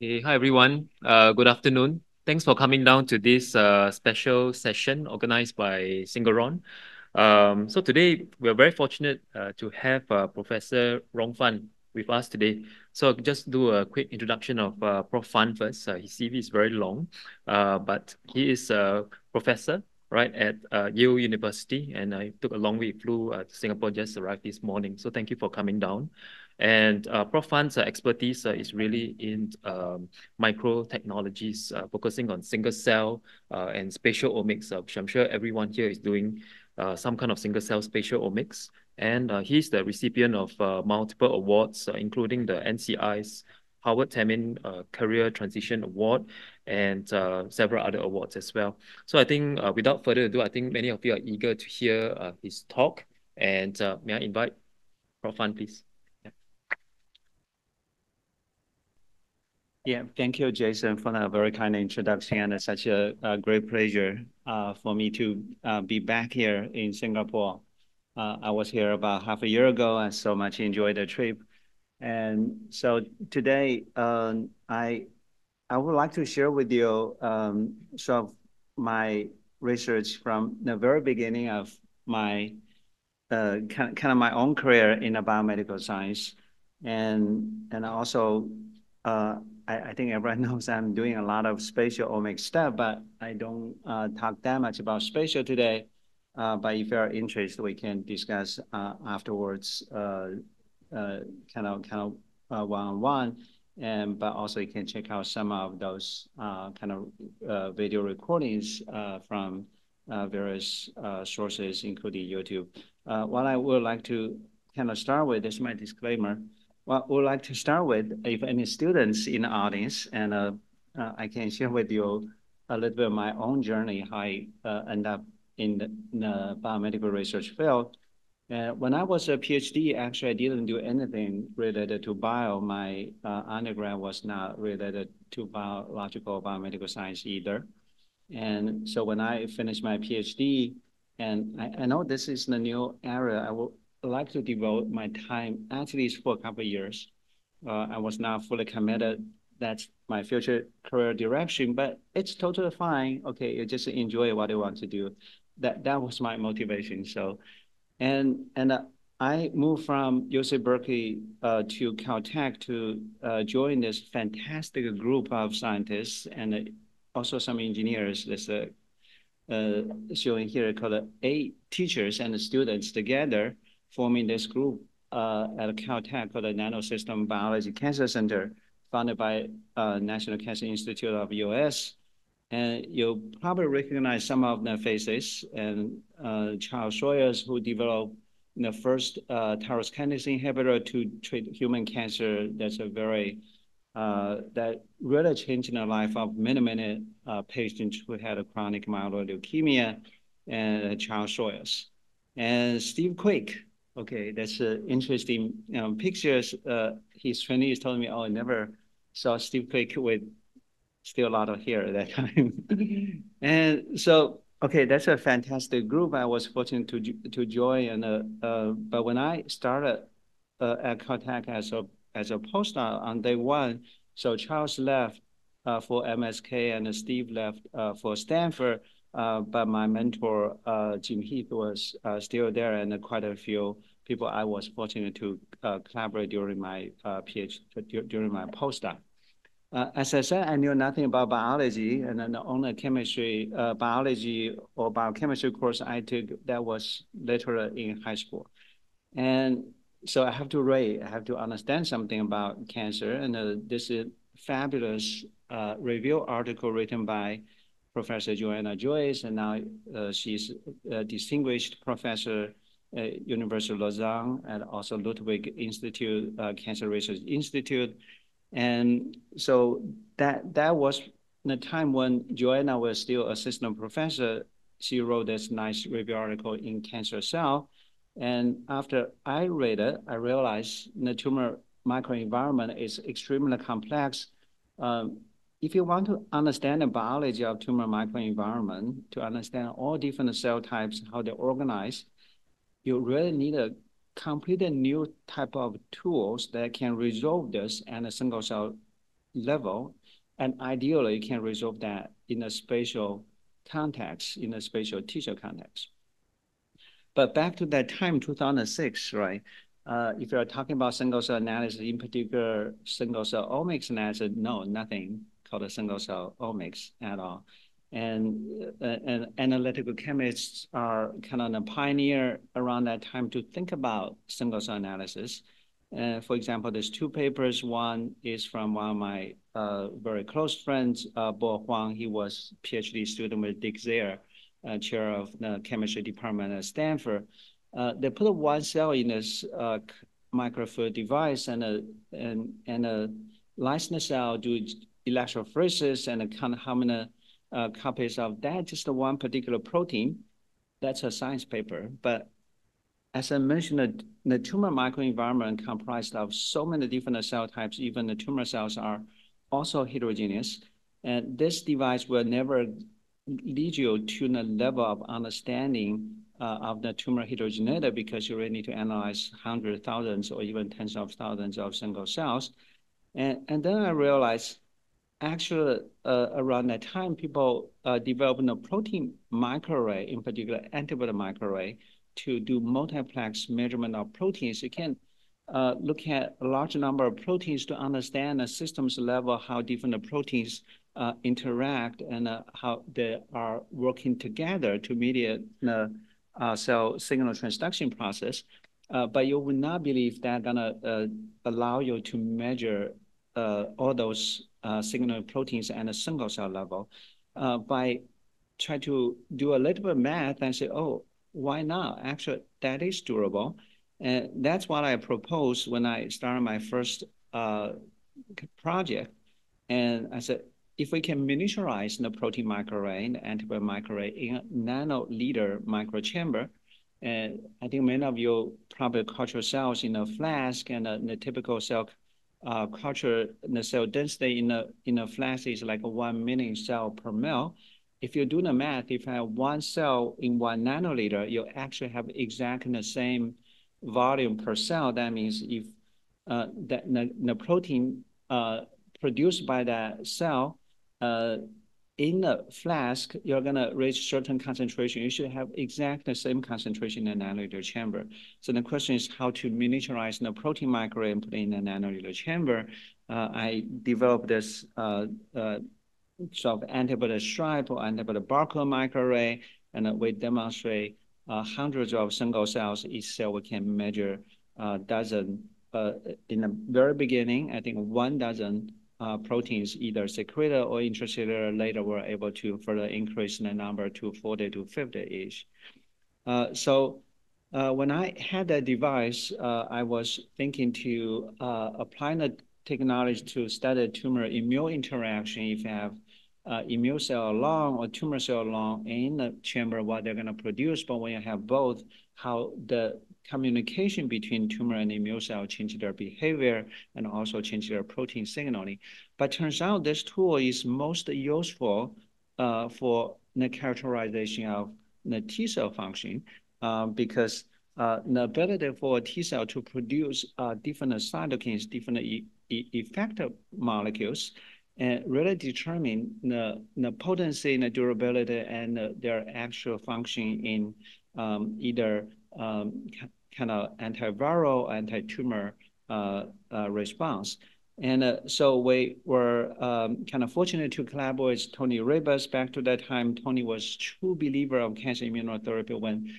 Okay, hi everyone. Good afternoon. Thanks for coming down to this special session organized by Singaron. So today we're very fortunate to have Professor Rong with us today. So I'll just do a quick introduction of Prof Fan first. His CV is very long, but he is a professor right at Yale University, and I took a long way, flew to Singapore, just arrived this morning. So thank you for coming down. And Prof Fan's expertise is really in micro technologies, focusing on single cell and spatial omics, which I'm sure everyone here is doing some kind of single cell spatial omics. And he's the recipient of multiple awards, including the NCI's Howard Tamin Career Transition Award and several other awards as well. So I think without further ado, I think many of you are eager to hear his talk. And may I invite Prof Fan, please? Yeah, thank you, Jason, for that very kind introduction, and it's such a great pleasure for me to be back here in Singapore. I was here about half a year ago and so much enjoyed the trip. And so today, I would like to share with you some of my research from the very beginning of my kind of my own career in the biomedical science, and also I think everyone knows I'm doing a lot of spatial omics stuff, but I don't talk that much about spatial today. But if you're interested, we can discuss afterwards, kind of one-on-one. But also you can check out some of those kind of video recordings from various sources, including YouTube. What I would like to kind of start with is my disclaimer. What I would like to start with, if any students in the audience, and I can share with you a little bit of my own journey, how I end up in the biomedical research field. When I was a PhD, actually, I didn't do anything related to bio. My undergrad was not related to biological biomedical science either. And so when I finished my PhD, and I know this is the new area, I would like to devote my time at least for a couple of years. I was not fully committed. That's my future career direction, but it's totally fine. Okay, you just enjoy what you want to do. That was my motivation. So, and I moved from UC Berkeley to Caltech to join this fantastic group of scientists and also some engineers. There's showing here called 8 teachers and students together forming this group at Caltech called the Nanosystem Biology Cancer Center, founded by National Cancer Institute of US. And you'll probably recognize some of the faces, and Charles Sawyers, who developed the first tyrosine kinase inhibitor to treat human cancer. That's a very that really changed the life of many patients who had a chronic myeloid leukemia, and Charles Sawyers. And Steve Quick, okay, that's interesting pictures. His trainees told me, oh, I never saw Steve Quick with still a lot of hair at that time. And so, okay, that's a fantastic group. I was fortunate to join. And but when I started at Caltech as a postdoc on day one, so Charles left for MSK and Steve left for Stanford. But my mentor, Jim Heath, was still there, and quite a few people I was fortunate to collaborate during my PhD, during my postdoc. As I said, I knew nothing about biology, and then the only chemistry, biology or biochemistry course I took that was literally in high school. And so I have to read, I have to understand something about cancer. And this is fabulous review article written by Professor Joanna Joyce, and now she's a distinguished professor at University of Lausanne and also Ludwig Institute, Cancer Research Institute. And so that was the time when Joanna was still assistant professor. She wrote this nice review article in Cancer Cell. And after I read it, I realized the tumor microenvironment is extremely complex. If you want to understand the biology of tumor microenvironment, to understand all different cell types, how they're organized, you really need a completely new type of tools that can resolve this in a single cell level. And ideally, you can resolve that in a spatial context, in a spatial tissue context. But back to that time, 2006, right? If you're talking about single cell analysis, in particular, single cell omics analysis, no, nothing called a single cell omics at all. And analytical chemists are kind of a pioneer around that time to think about single cell analysis. For example, there's two papers. One is from one of my very close friends, Bo Huang. He was PhD student with Dick Zaire, chair of the chemistry department at Stanford. They put one cell in this microfluid device and a licensed cell do electrophoresis and count how many copies of that, just one particular protein. That's a science paper. But as I mentioned, the tumor microenvironment comprised of so many different cell types, even the tumor cells are also heterogeneous. And this device will never lead you to the level of understanding of the tumor heterogeneity because you really need to analyze hundreds, thousands, or even tens of thousands of single cells. And then I realized actually around that time, people developed a protein microarray, in particular antibody microarray, to do multiplex measurement of proteins. You can look at a large number of proteins to understand the systems level, how different proteins interact and how they are working together to mediate the cell signal transduction process. But you will not believe that gonna allow you to measure all those signal proteins at a single cell level by try to do a little bit of math and say, oh, why not? Actually, that is durable. And that's what I proposed when I started my first project. And I said, if we can miniaturize the protein microarray, the antibody microarray in a nanoliter microchamber, and I think many of you probably culture cells in a flask, and the typical cell culture, the cell density in a flask is like 1 million cell per mil. If you do the math, if you have one cell in 1 nanoliter, you actually have exactly the same volume per cell. That means if the protein produced by that cell in the flask, you're going to reach certain concentration. You should have exactly the same concentration in a nanoliter chamber. So the question is how to miniaturize the protein microarray and put it in a nanoliter chamber. I developed this sort of antibody stripe or antibody barcode microarray, and we demonstrate hundreds of single cells. Each cell we can measure dozen. In the very beginning, I think 1 dozen proteins, either secreted or intracellular. Later, we're able to further increase the number to 40 to 50-ish. So when I had that device, I was thinking to apply the technology to study tumor immune interaction. If you have immune cell alone or tumor cell alone in the chamber, what they're going to produce, but when you have both, how the communication between tumor and immune cell change their behavior and also change their protein signaling. But turns out this tool is most useful for the characterization of the T cell function because the ability for a T cell to produce different cytokines, different effector molecules, and really determine the potency and the durability and their actual function in either kind of antiviral, anti-tumor response. And so we were kind of fortunate to collaborate with Tony Ribas. Back to that time, Tony was true believer of cancer immunotherapy when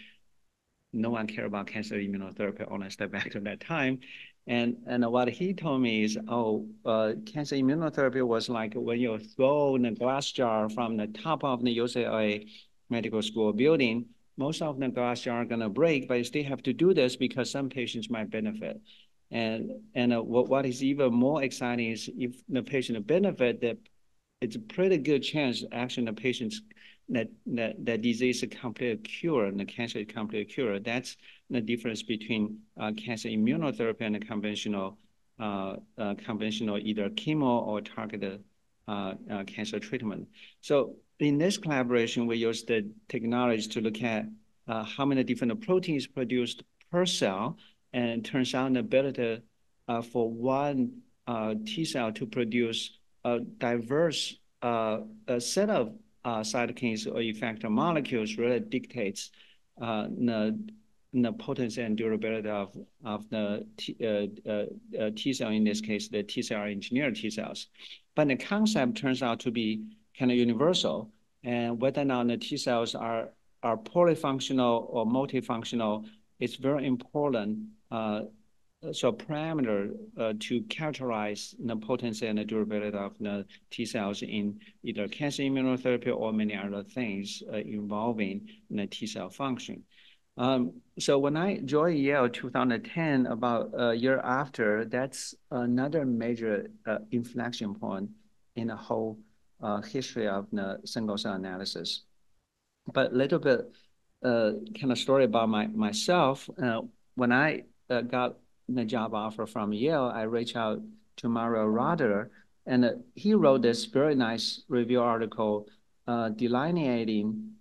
no one cared about cancer immunotherapy, honestly, back to that time. And what he told me is, cancer immunotherapy was like when you throw the glass jar from the top of the UCLA medical school building, most of the glass jar are going to break, but you still have to do this because some patients might benefit. And what is even more exciting is if the patient benefit, that it's a pretty good chance actually the patients that disease is completely cured and the cancer is completely cured. That's the difference between cancer immunotherapy and the conventional either chemo or targeted cancer treatment. So in this collaboration, we use the technology to look at how many different proteins produced per cell, and it turns out the ability for one T cell to produce a diverse a set of cytokines or effector molecules really dictates the potency and durability of the T cell, in this case, the T cell engineered T cells. But the concept turns out to be kind of universal. And whether or not the T cells are polyfunctional or multifunctional, it's very important so parameter to characterize the potency and the durability of the T cells in either cancer immunotherapy or many other things involving the T cell function. So when I joined Yale 2010, about a year after, that's another major inflection point in the whole history of the single cell analysis. But a little bit kind of story about myself. When I got the job offer from Yale, I reached out to Mario Roder, and he wrote this very nice review article delineating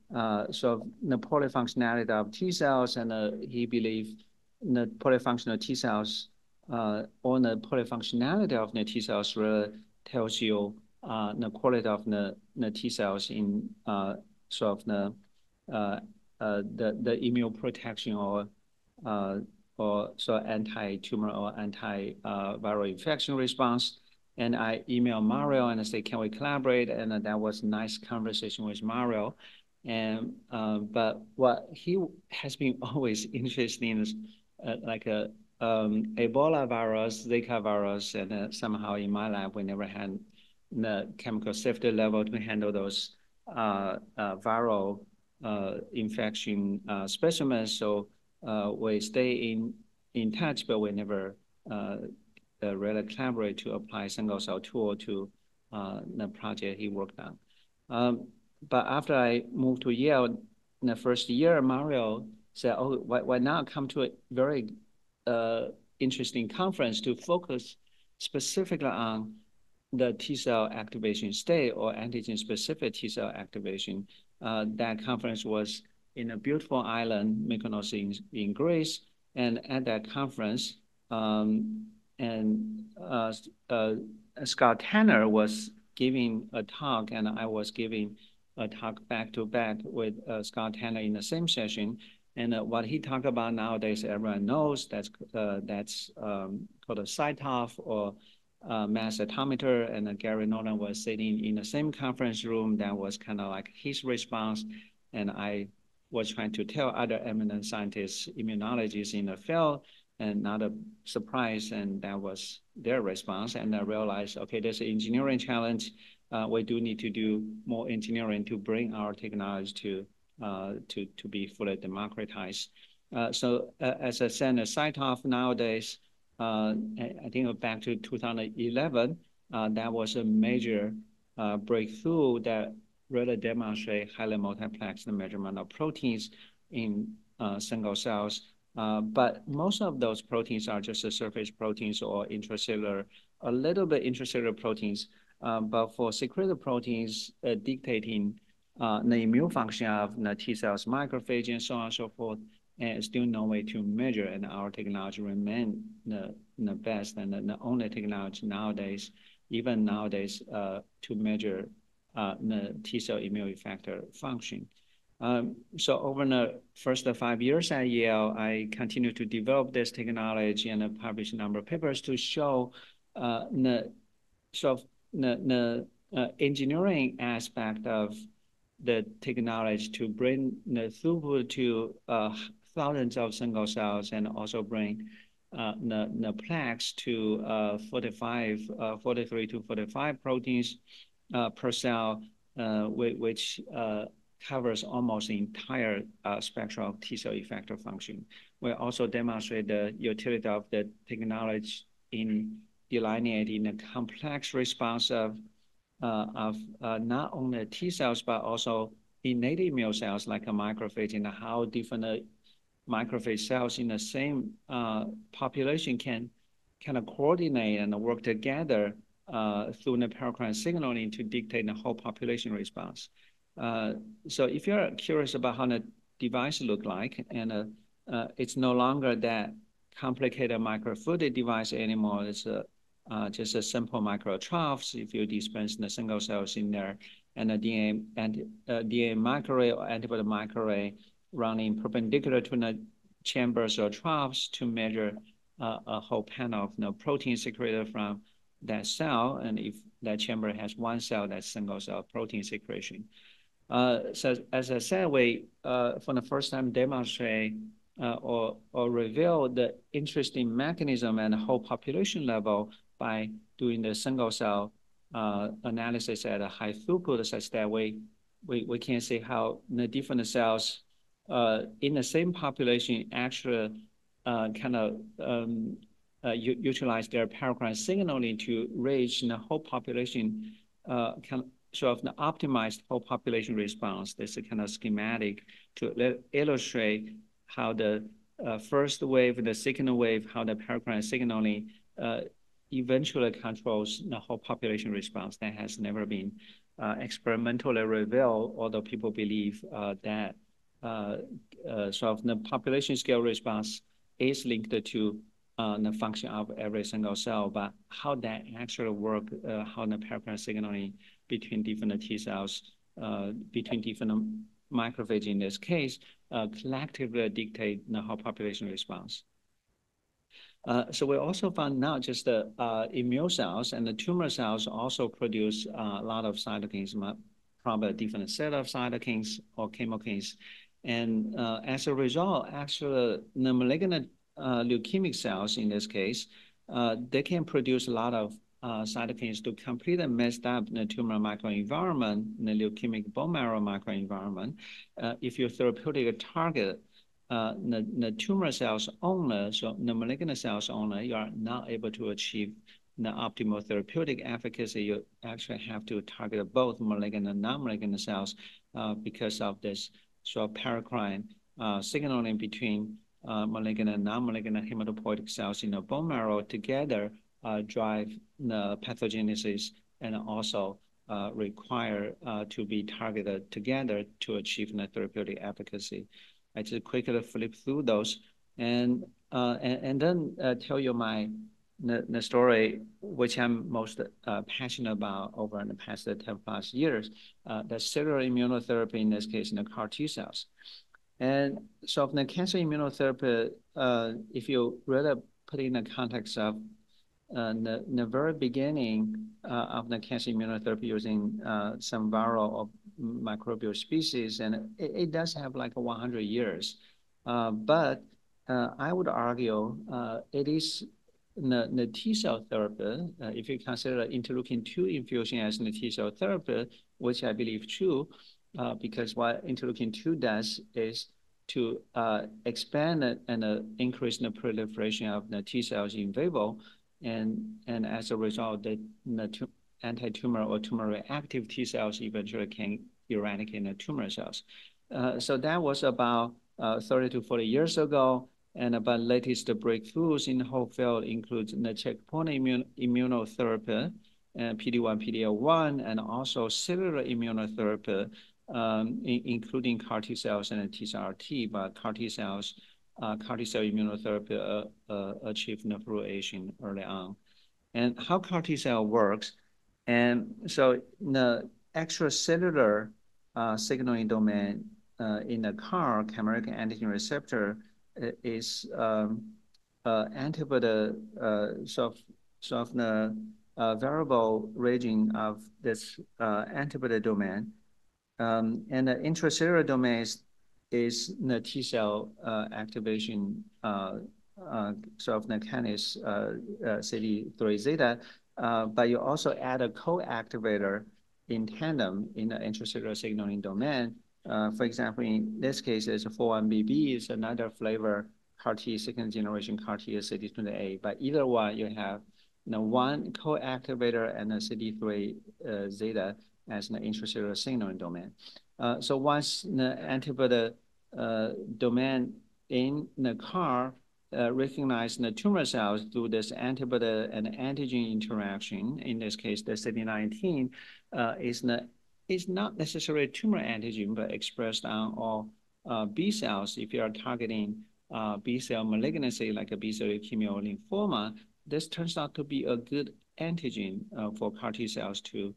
sort of the polyfunctionality of T cells, and he believed the polyfunctional T cells or the polyfunctionality of the T cells really tells you the quality of the T cells in sort of the immune protection or so anti-tumor or anti-viral infection response. And I emailed Mario and I said, can we collaborate? And that was a nice conversation with Mario. And but what he has been always interested in is like a Ebola virus, Zika virus, and somehow in my lab we never had the chemical safety level to handle those viral infection specimens. So we stay in touch, but we never really collaborate to apply single cell tool to the project he worked on. But after I moved to Yale in the first year, Mario said, oh, why not come to a very interesting conference to focus specifically on the T cell activation state or antigen-specific T cell activation. That conference was in a beautiful island, Mykonos in Greece. And at that conference, Scott Tanner was giving a talk, and I was giving a talk back to back with Scott Tanner in the same session. And what he talked about nowadays, everyone knows that's called a CyTOF or mass cytometer. And Gary Nolan was sitting in the same conference room. That was kind of like his response. And I was trying to tell other eminent scientists, immunologists in the field, and not a surprise. And that was their response. And I realized, okay, there's an engineering challenge. We do need to do more engineering to bring our technology to be fully democratized. So as I said, the CyTOF nowadays, I think back to 2011, that was a major breakthrough that really demonstrate highly multiplexed measurement of proteins in single cells. But most of those proteins are just surface proteins or intracellular, a little bit intracellular proteins. But for secreted proteins dictating the immune function of the T cells, macrophage, and so on and so forth, and still no way to measure, and our technology remain the best and the only technology nowadays, even nowadays, to measure the T cell immune effector function. So over the first 5 years at Yale, I continued to develop this technology and publish a number of papers to show the engineering aspect of the technology to bring the throughput to thousands of single cells, and also bring the plex to 43 to 45 proteins per cell, which covers almost the entire spectrum of T cell effector function. We also demonstrate the utility of the technology in delineating the complex response of not only T cells, but also innate immune cells like a macrophage, and how different macrophage cells in the same population can kind of coordinate and work together through the paracrine signaling to dictate the whole population response. So if you're curious about how the device look like, and it's no longer that complicated microfluidic device anymore, it's just a simple microtroughs. If you dispense the single cells in there, and the DNA microarray or antibody microarray running perpendicular to the chambers or troughs to measure a whole panel of protein secreted from that cell. And if that chamber has one cell, that's single cell protein secretion. So as I said, we for the first time demonstrate or reveal the interesting mechanism at the whole population level by doing the single cell analysis at a high throughput, such that we can see how the different cells in the same population actually kind of utilize their paracrine signaling to reach the whole population kind of sort of the optimized whole population response. This is kind of schematic to illustrate how the first wave, the second wave, how the paracrine signaling eventually controls the whole population response. That has never been experimentally revealed, although people believe that sort of the population scale response is linked to the function of every single cell, but how that actually work, how the paracrine signaling between different T cells, between different macrophages in this case, collectively dictate the whole population response. So we also found not just the immune cells and the tumor cells also produce a lot of cytokines, probably a different set of cytokines or chemokines. And as a result, actually, the malignant leukemic cells in this case, they can produce a lot of cytokines to completely mess up the tumor microenvironment, the leukemic bone marrow microenvironment. If your therapeutic target the tumor cells only, so the malignant cells only, you are not able to achieve the optimal therapeutic efficacy. You actually have to target both malignant and non-malignant cells because of this sort of paracrine signaling between malignant and non-malignant hematopoietic cells in the bone marrow together drive the pathogenesis and also require to be targeted together to achieve the therapeutic efficacy. I just quickly flip through those and then tell you the story which I'm most passionate about over in the past 10+ years, the cellular immunotherapy, in this case, in the CAR T cells. And so the cancer immunotherapy, if you really put in the context of the very beginning of the cancer immunotherapy using some viral or microbial species, and it does have like 100 years. But I would argue it is the T cell therapy, if you consider interleukin-2 infusion as the T cell therapy, which I believe true, because what interleukin-2 does is to expand and increase the proliferation of the T cells in vivo, and as a result, the anti-tumor or tumor-reactive T cells eventually can eradicate the tumor cells. So that was about 30 to 40 years ago, and about latest breakthroughs in the whole field includes the checkpoint immunotherapy, PD-1, PD-L1, and also cellular immunotherapy, including CAR T cells and TCR-T, but CAR T cell immunotherapy achieved the fruition early on. And how CAR T cell works, and so the extracellular signaling domain in the CAR, chimeric antigen receptor, is antibody sort of the variable region of this antibody domain. And the intracellular domain is the T cell activation sort of the kinase CD3 zeta, but you also add a co-activator in tandem in the intracellular signaling domain. For example, in this case, it's 4-1BB is another flavor CAR T, second generation CAR T is CD28. But either one, you have one co-activator and a CD3 zeta as the intracellular signaling domain. So once the antibody domain in the CAR recognize the tumor cells through this antibody and antigen interaction, in this case, the CD19 is not necessarily tumor antigen, but expressed on all B cells. If you are targeting B cell malignancy, like a B cell leukemia or lymphoma, this turns out to be a good antigen for CAR T cells to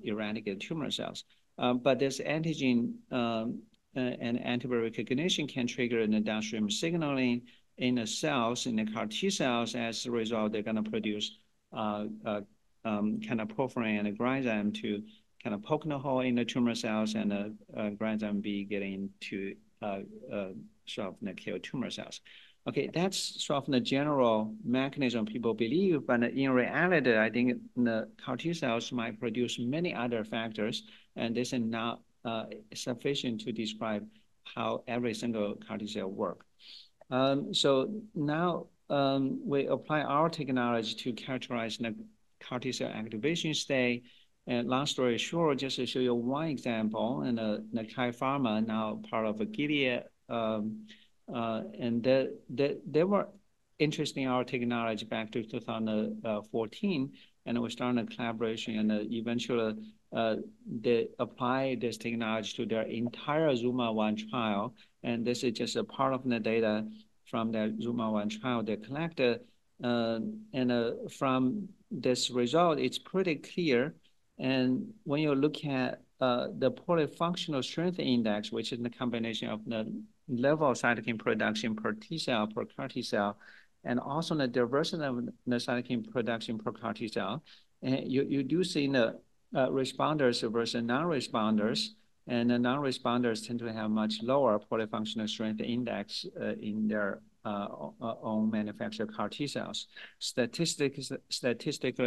eradicate tumor cells. But this antigen and antibody recognition can trigger an downstream signaling in the cells, in the CAR T cells. As a result, they're going to produce kind of porphyrin and a glycan to kind of poke a hole in the tumor cells, and the glycan be getting to sort of kill tumor cells. Okay, that's sort of the general mechanism people believe, but in reality, I think the CAR T cells might produce many other factors, and this is not sufficient to describe how every single CAR T cell works. So now we apply our technology to characterize the CAR T cell activation state. And long story short, just to show you one example, and the Kai Pharma, now part of Gilead, and they were interested in our technology back to 2014, and we started a collaboration, and eventually they applied this technology to their entire ZUMA-1 trial. And this is just a part of the data from the ZUMA-1 trial they collected. And from this result, it's pretty clear. And when you look at the polyfunctional strength index, which is the combination of the level of cytokine production per T cell, per CAR T cell, and also the diversity of the cytokine production per CAR T cell, and you do see the responders versus non-responders, and the non-responders tend to have much lower polyfunctional strength index in their own manufactured CAR T cells. Statistically,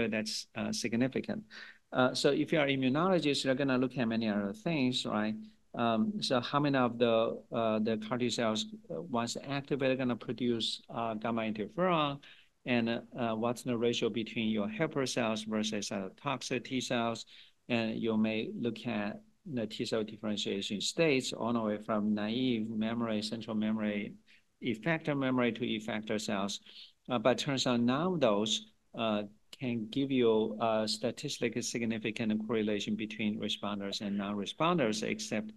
that's significant. So if you are immunologist, you're going to look at many other things, right? So how many of the CAR T cells, once activated, are going to produce gamma interferon? And what's the ratio between your helper cells versus toxic T cells? And you may look at the T cell differentiation states all the way from naive memory, central memory, effector memory to effector cells. But turns out none of those can give you a statistically significant correlation between responders and non-responders, except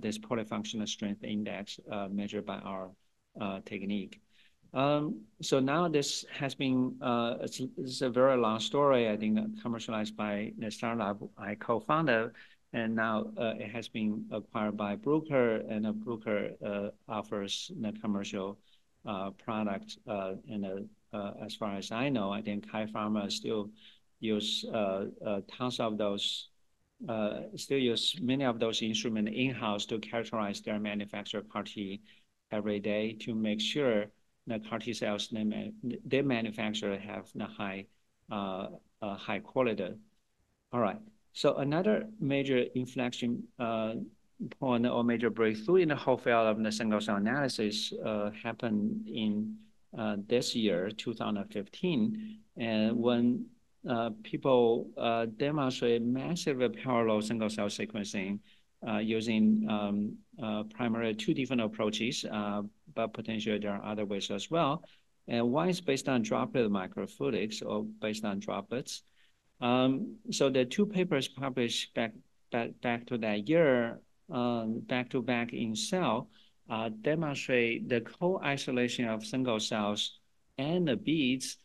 this polyfunctional strength index measured by our technique. So now this has been, it's a very long story, I think, commercialized by the startup I co-founded, and now it has been acquired by Bruker, and Bruker offers the commercial product. And as far as I know, I think Kai Pharma still use tons of those, still use many of those instruments in-house to characterize their manufactured CAR T every day to make sure the CAR T cells they manufacture have the high quality. All right. So another major inflection point or major breakthrough in the whole field of the single cell analysis happened in this year, 2015, and when people demonstrate massive parallel single cell sequencing using primarily two different approaches, but potentially there are other ways as well. And one is based on droplet microfluidics, or based on droplets. So the two papers published back to that year, back to back in Cell, demonstrate the co-isolation of single cells and the beads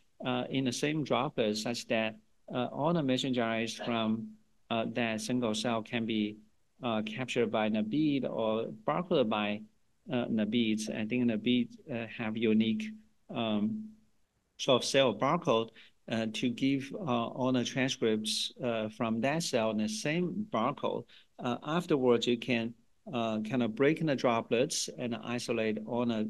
in the same droplet, such that all the messenger RNAs from that single cell can be captured by the bead or barcoded by the beads. I think the beads have unique sort of cell barcode to give all the transcripts from that cell the same barcode. Afterwards, you can kind of break the droplets and isolate all the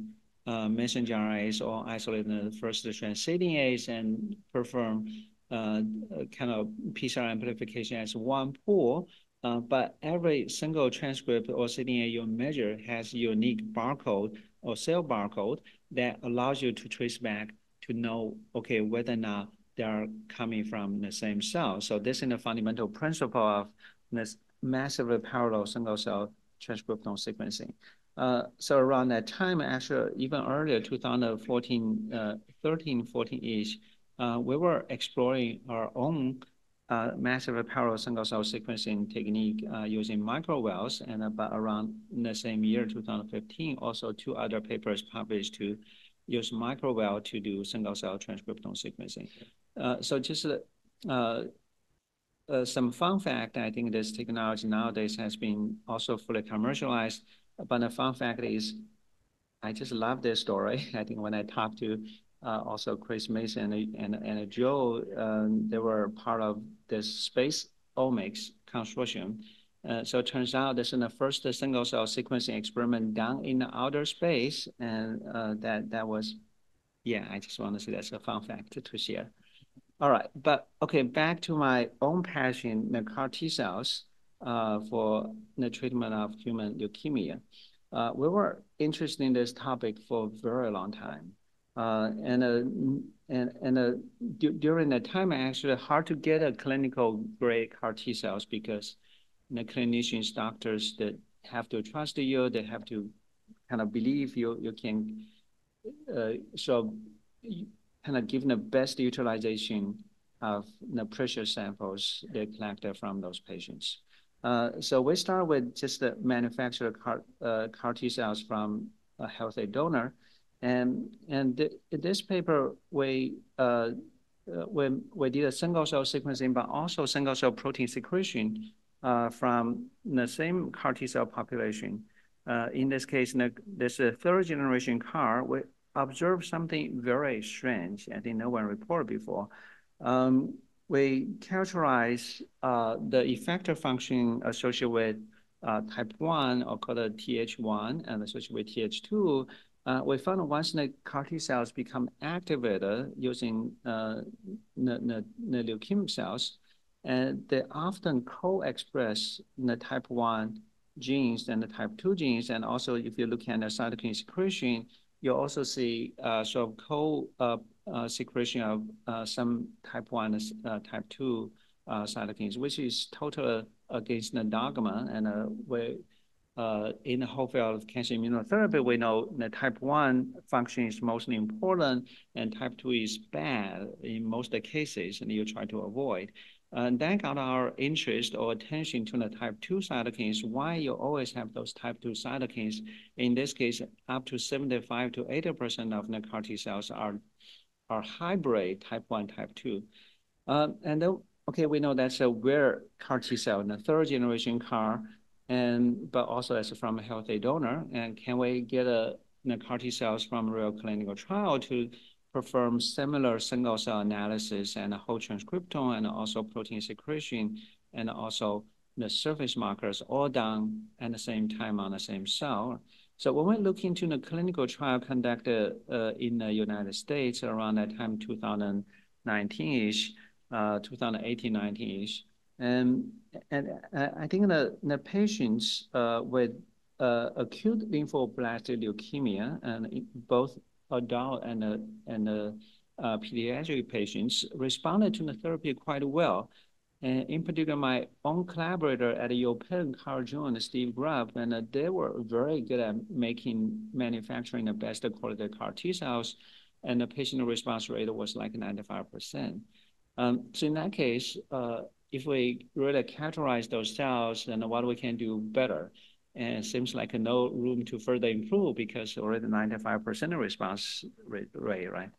messenger RNAs, or isolate the first-strand cDNAs, and perform kind of PCR amplification as one pool. But every single transcript or cDNA you measure has a unique barcode or cell barcode that allows you to trace back to know, okay, whether or not they are coming from the same cell. So this is the fundamental principle of this massively parallel single cell transcriptome sequencing. So around that time, actually even earlier, 2014, 13, 14-ish, we were exploring our own massive parallel single cell sequencing technique using microwells, and but around the same year, 2015, also two other papers published to use microwell to do single cell transcriptome sequencing. So just some fun fact, I think this technology nowadays has been also fully commercialized. But the fun fact is, I just love this story. I think when I talked to also Chris Mason and Joe, they were part of this space omics consortium. So it turns out this is the first single cell sequencing experiment done in the outer space. And that was, yeah, I just want to say that's a fun fact to share. All right, but okay, back to my own passion, the CAR T cells for the treatment of human leukemia. We were interested in this topic for a very long time. During that time, actually hard to get a clinical grade CAR T cells because the clinicians, doctors that have to trust you, they have to kind of believe you can so kind of given the best utilization of the precious samples they collected from those patients. So we start with just the manufactured CAR T cells from a healthy donor. And in this paper, we did a single cell sequencing, but also single cell protein secretion from the same CAR T cell population. In this case, there's a third generation CAR. We observed something very strange. I think no one reported before. We characterize the effector function associated with type 1 or called a Th1 and associated with Th2. We found once the CAR T cells become activated using the leukemic cells, and they often co-express the type 1 genes and the type 2 genes. And also, if you look at the cytokine secretion, you also see sort of co-secretion of some type 1 type 2 cytokines, which is totally against the dogma. And in the whole field of cancer immunotherapy, we know the type 1 function is mostly important and type 2 is bad in most cases, and you try to avoid. And that got our interest or attention to the type 2 cytokines, why you always have those type 2 cytokines. In this case, up to 75 to 80% of the CAR T cells are hybrid type 1, type 2. And then, okay, we know that's a rare CAR T cell, the third generation CAR, but also as from a healthy donor. And can we get the CAR T cells from a real clinical trial to perform similar single cell analysis and whole transcriptome and also protein secretion and also the surface markers all done at the same time on the same cell. So when we look into the clinical trial conducted in the United States around that time, 2019-ish, 2018-19-ish, and I think the patients with acute lymphoblastic leukemia, and both adult and pediatric patients responded to the therapy quite well. And in particular, my own collaborator at Yale, Carl June and Steve Grubb, and they were very good at manufacturing the best quality CAR T cells, and the patient response rate was like 95%. So in that case, if we really characterize those cells, then what we can do better? And it seems like no room to further improve because already 95% response rate, right?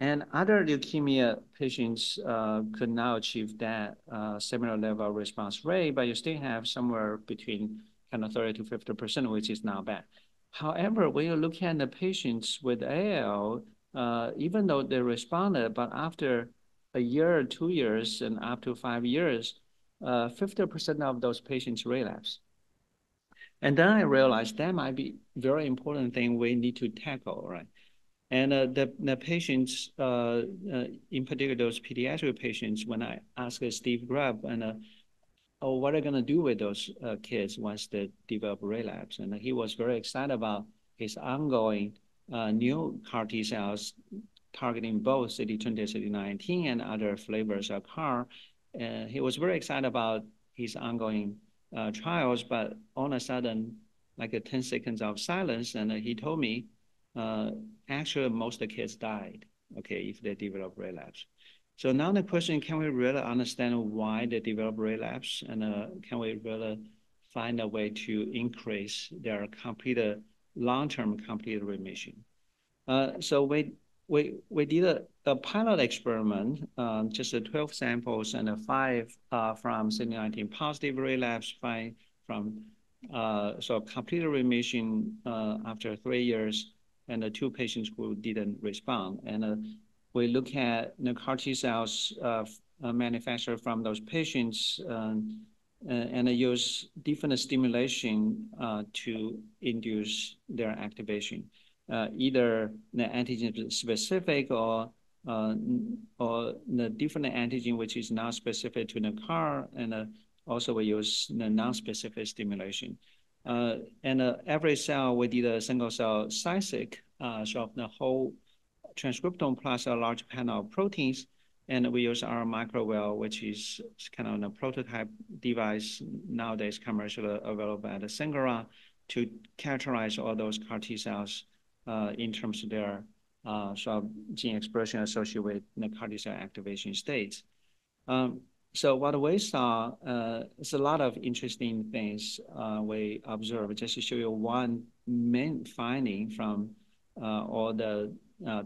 And other leukemia patients could now achieve that similar level of response rate, but you still have somewhere between kind of 30 to 50%, which is not bad. However, when you look at the patients with AL, even though they responded, but after a year, 2 years, and up to 5 years, 50% of those patients relapse. And then I realized that might be a very important thing we need to tackle, right? And the patients, in particular those pediatric patients, when I asked Steve Grubb, oh, what are you going to do with those kids once they develop relapse? And he was very excited about his ongoing new CAR T cells targeting both CD20, CD19, and other flavors of CAR. He was very excited about his ongoing trials, but all of a sudden, like 10 seconds of silence, and he told me, actually, most of the kids died, okay, if they develop relapse. So now the question, can we really understand why they develop relapse? And can we really find a way to increase their complete long-term complete remission? So we we did a pilot experiment, just 12 samples and 5 from CD19 positive relapse, 5 from so complete remission after 3 years, and 2 patients who didn't respond. And we look at the CAR T cells manufactured from those patients and use different stimulation to induce their activation. Either the antigen specific or the different antigen which is not specific to the CAR, and also we use the non-specific stimulation. And every cell we did a single cell cysic, so the whole transcriptome plus a large panel of proteins. And we use our microwell, which is kind of a prototype device nowadays commercially available at Singaran, to characterize all those CAR T cells in terms of their sort of gene expression associated with the CAR T cell activation states. So what we saw is a lot of interesting things we observed. Just to show you one main finding from all the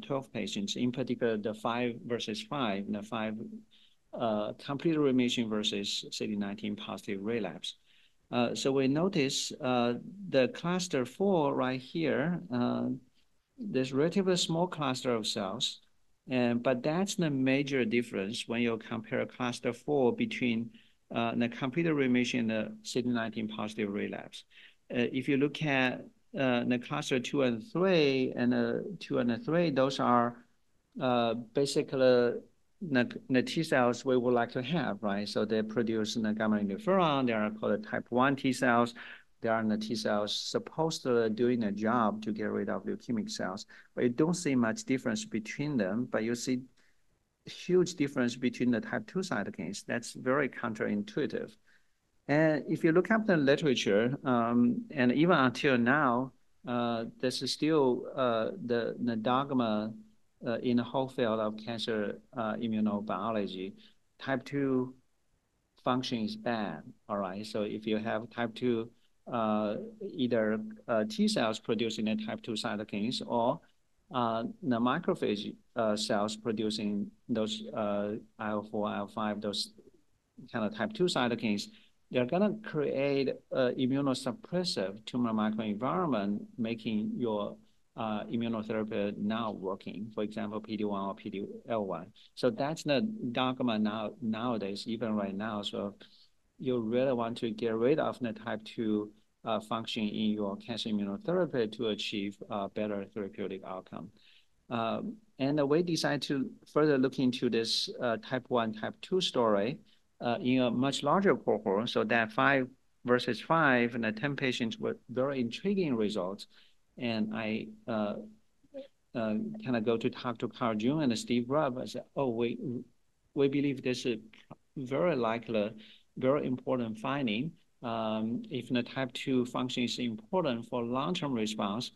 12 patients, in particular the 5 versus 5, the 5 complete remission versus CD19 positive relapse. So we notice the cluster 4 right here, this relatively small cluster of cells, but that's the major difference when you compare cluster 4 between the complete remission and the CD19 positive relapse. If you look at the cluster 2 and 3, and 2 and 3, those are basically the T cells we would like to have, right? So they produce the gamma interferon. They are called type 1 T cells. They are the T cells supposed to doing a job to get rid of leukemic cells, but you don't see much difference between them, but you see huge difference between the type 2 cytokines. That's very counterintuitive. And if you look up the literature, and even until now, this is still the dogma in the whole field of cancer immunobiology. Type 2 function is bad, all right? So if you have type 2, either T cells producing the type 2 cytokines, or the macrophage cells producing those IL-4, IL-5, those kind of type 2 cytokines, they're going to create immunosuppressive tumor microenvironment, making your immunotherapy not working, for example, PD-1 or PD-L1. So that's the dogma nowadays, even right now. So you really want to get rid of the type 2 function in your cancer immunotherapy to achieve a better therapeutic outcome. And we decided to further look into this type 1, type 2 story in a much larger cohort. So that 5 versus 5 and the 10 patients were very intriguing results. And I kind of go to talk to Carl June and Steve Rubb. I said, oh, we believe this is very likely, very important finding. If the type 2 function is important for long-term response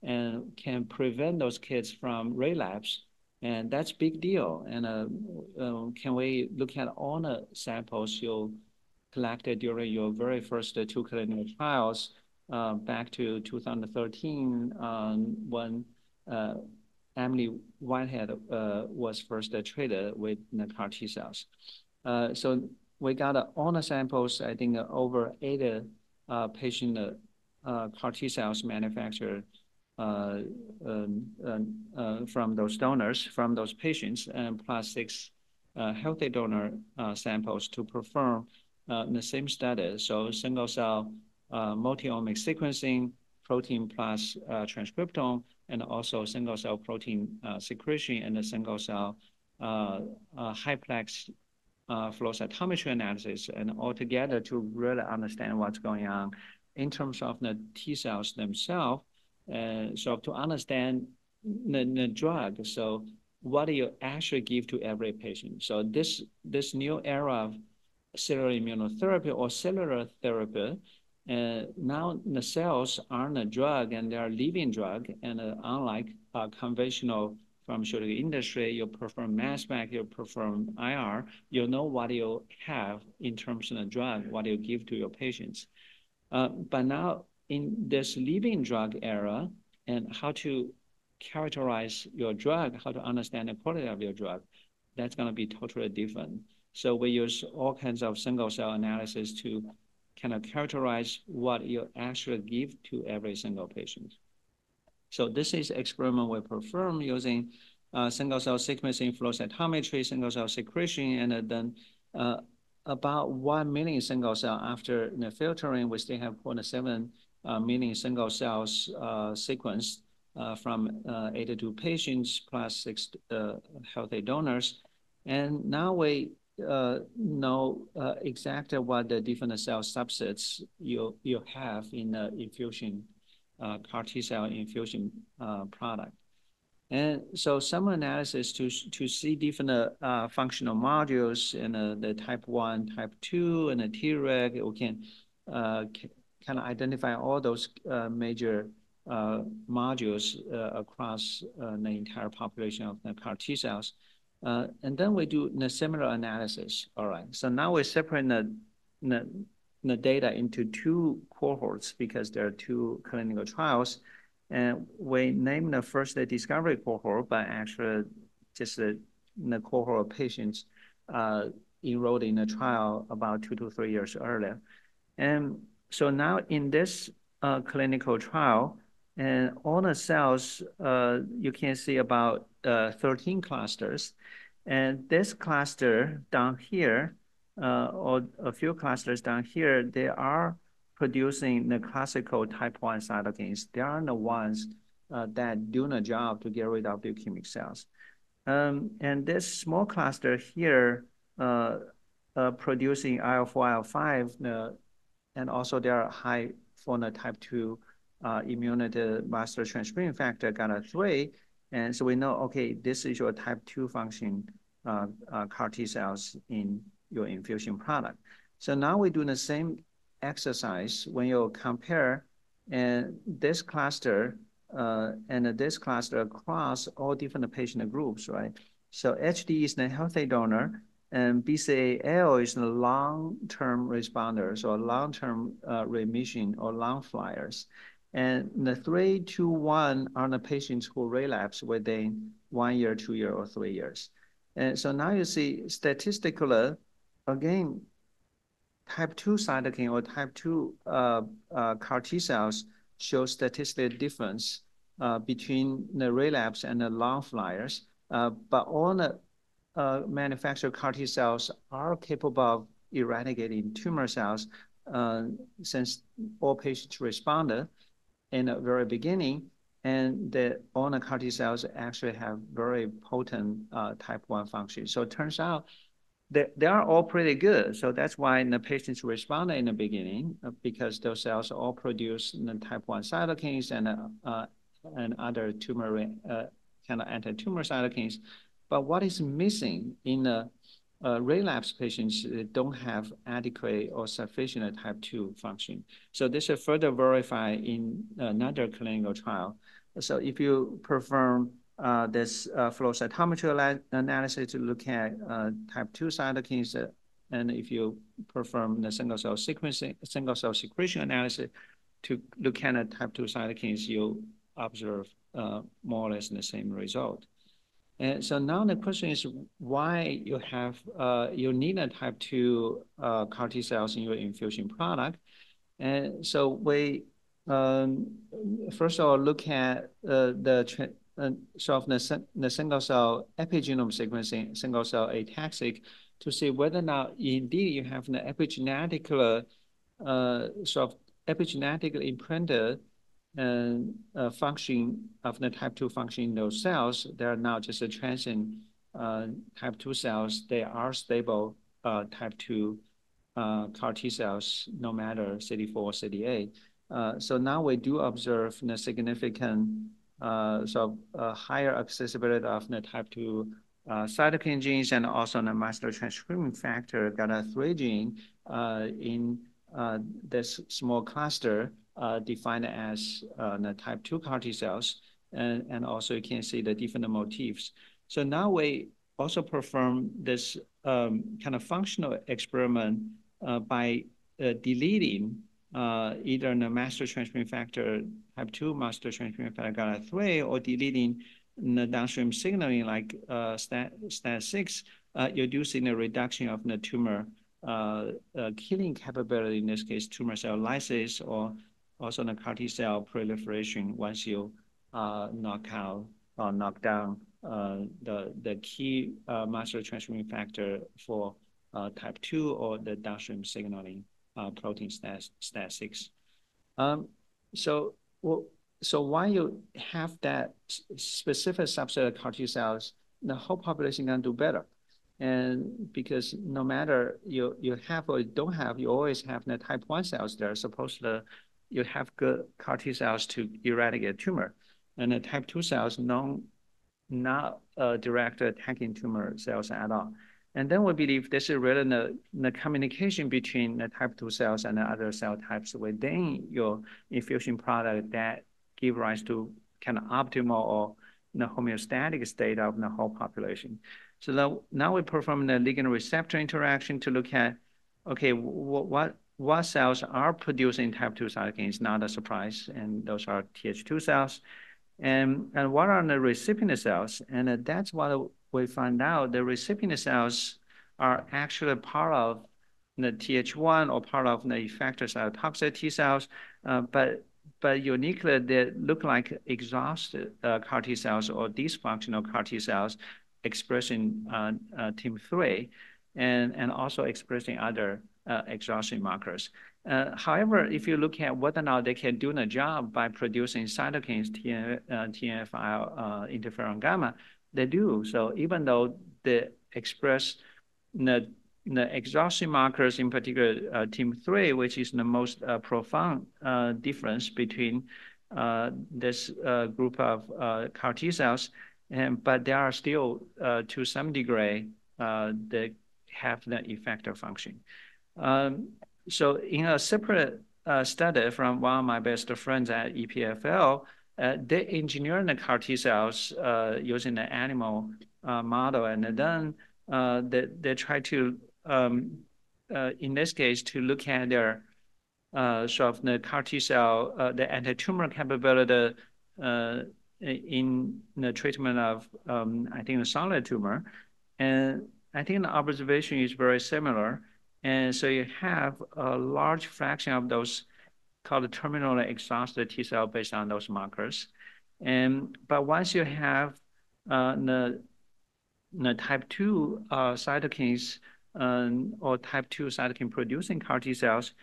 and can prevent those kids from relapse, and that's big deal. And can we look at all the samples you collected during your very first 2 clinical trials back to 2013 when Emily Whitehead was first treated with the CAR T cells. So we got all the samples, I think over 80 patient CAR T cells manufactured from those donors, from those patients, and plus 6 healthy donor samples to perform the same study. So single cell multi-omic sequencing, protein plus transcriptome, and also single cell protein secretion, and a single cell high-plex flow cytometry analysis, and all together to really understand what's going on in terms of the T cells themselves. So to understand the drug, so what do you actually give to every patient? So this new era of cellular immunotherapy or cellular therapy, now the cells aren't a drug, and they are living drug. And unlike conventional pharmaceutical industry, you perform mass spec, you perform IR, you know what you have in terms of the drug, what you give to your patients. But now in this living drug era, and how to characterize your drug, how to understand the quality of your drug, that's going to be totally different. So we use all kinds of single cell analysis to kind of characterize what you actually give to every single patient. So this is experiment we perform using single cell sequencing, flow cytometry, single cell secretion, and then about 1 million single cell after the filtering, we still have 0.7 million single cells sequenced from 82 patients plus 6 healthy donors. And now we know exactly what the different cell subsets you have in the infusion CAR T cell infusion product. And so some analysis to see different functional modules in the type 1, type 2, and the Treg, we can kind of identify all those major modules across the entire population of the CAR T cells. And then we do a similar analysis. All right. So now we separate the data into 2 cohorts because there are 2 clinical trials. And we named the first the discovery cohort, but actually just the cohort of patients enrolled in the trial about 2 to 3 years earlier. And so now in this clinical trial, and all the cells, you can see about 13 clusters. And this cluster down here, or a few clusters down here, they are producing the classical type 1 cytokines. They are the ones that do the job to get rid of leukemic cells. And this small cluster here producing IL-4, IL-5, and also they are high for the type 2 immunity master transcription factor gamma-3. And so we know, okay, this is your type 2 function CAR T cells in your infusion product. So now we do the same exercise when you compare and this cluster and this cluster across all different patient groups, right? So HD is the healthy donor, and BCAL is the long-term responders or long-term remission or long flyers. And the 3, 2, 1 are the patients who relapse within 1 year, 2 years, or 3 years. And so now you see statistically, again, type 2 cytokine or type 2 CAR T cells show statistical difference between the relapse and the long flyers. But all the manufactured CAR T cells are capable of eradicating tumor cells since all patients responded in the very beginning. And all the CAR T cells actually have very potent type 1 function. So it turns out they are all pretty good. So that's why the patients respond in the beginning because those cells all produce the type 1 cytokines and other tumor kind of anti-tumor cytokines. But what is missing in the relapse patients don't have adequate or sufficient type 2 function. So this is further verified in another clinical trial. So if you perform this flow cytometry analysis to look at type 2 cytokines, and if you perform the single cell secretion analysis to look at the type 2 cytokines, you observe more or less the same result. And so now the question is why you need a type 2 CAR T cells in your infusion product. And so we first of all look at the single cell epigenome sequencing, single cell ATAC-seq, to see whether or not indeed you have the epigenetically imprinted function of the type 2 function in those cells. They are now just a transient type 2 cells. They are stable type 2 CAR T cells, no matter CD4 or CD8. So now we do observe the significant higher accessibility of the type 2 cytokine genes and also the master transcription factor gamma-3 gene in this small cluster defined as the type 2 CAR T cells. And also you can see the different motifs. So now we also perform this kind of functional experiment by deleting either the master transcription factor type 2 master transcription factor GATA3 or deleting the downstream signaling like STAT6, you're using a reduction of the tumor killing capability, in this case, tumor cell lysis, or also the CAR T cell proliferation once you knock out or knock down the key master transcription factor for type 2 or the downstream signaling protein STAT6. So why you have that specific subset of CAR T cells, the whole population can do better. And because no matter you have or don't have, you always have the type 1 cells there. Supposedly, you have good CAR T cells to eradicate tumor. And the type 2 cells not direct attacking tumor cells at all. And then we believe this is really the communication between the type 2 cells and the other cell types within your infusion product that give rise to kind of optimal or the homeostatic state of the whole population. So now we perform the ligand receptor interaction to look at, okay, what cells are producing type 2 cytokines, not a surprise, and those are Th2 cells. And what are the recipient cells? And that's what we find out. The recipient cells are actually part of the Th1 or part of the effector cytotoxic T cells, but uniquely, they look like exhausted CAR T cells or dysfunctional CAR T cells expressing TIM3 and also expressing other exhaustion markers. However, if you look at whether or not they can do the job by producing cytokines, TNF-IL, interferon gamma, they do. So even though they express the exhaustion markers, in particular TIM3, which is the most profound difference between this group of CAR T cells, but they are still, to some degree, they have the effector function. So in a separate study from one of my best friends at EPFL, they engineered the CAR T cells using the animal model, and then they try to, in this case, to look at their sort of the CAR T cell, the anti-tumor capability in the treatment of, I think, a solid tumor. And I think the observation is very similar. And so you have a large fraction of those called terminally exhausted T cell based on those markers. But once you have the type 2 cytokines or type 2 cytokine producing CAR T cells,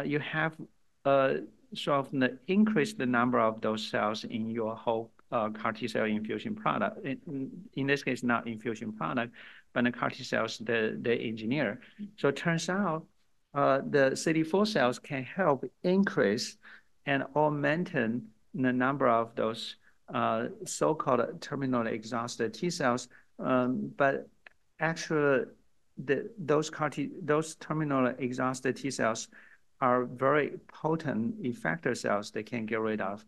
you have sort of the increase the number of those cells in your whole CAR T cell infusion product. In this case, not infusion product, but the CAR T cells they engineer. So it turns out the CD4 cells can help increase and or maintain the number of those so-called terminally exhausted T cells. But actually, those terminally exhausted T cells are very potent effector cells. They can get rid of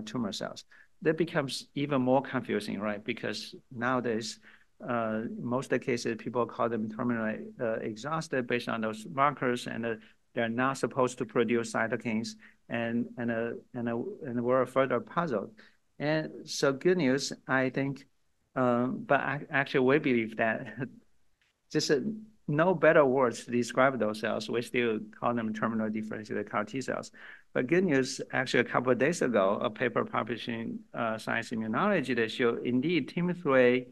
tumor cells. That becomes even more confusing, right? Because nowadays, most of the cases, people call them terminally exhausted based on those markers, and they're not supposed to produce cytokines, and we're further puzzled. And so good news, I think, but actually we believe that just no better words to describe those cells. We still call them terminal differentiated CAR T cells. But good news, actually a couple of days ago, a paper published in Science Immunology that showed indeed TIM3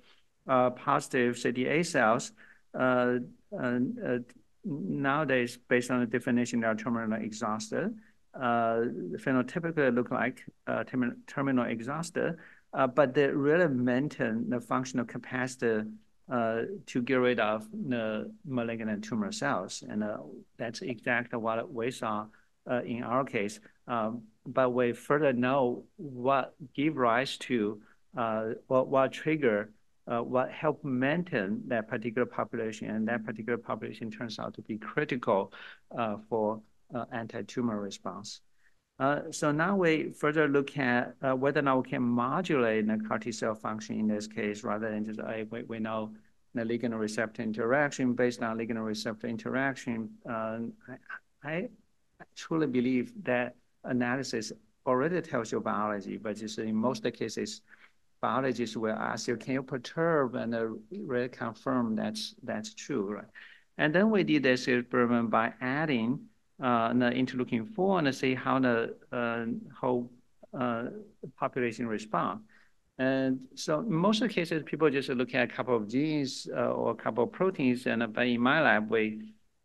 positive CD8 cells nowadays, based on the definition, they are terminally exhausted. Phenotypically look like terminal exhausted, but they really maintain the functional capacity to get rid of the malignant tumor cells. And that's exactly what we saw in our case. But we further know what give rise to, what trigger, what help maintain that particular population, and that particular population turns out to be critical for anti-tumor response. So now we further look at whether or not we can modulate the CAR T cell function in this case, rather than just, we know the ligand receptor interaction. Based on ligand receptor interaction, I truly believe that analysis already tells you biology, but just in most cases, biologists will ask you, can you perturb and really confirm that's true, right? And then we did this experiment by adding the interleukin-4 and see how the whole population respond. And so in most of the cases, people just look at a couple of genes or a couple of proteins. And but in my lab,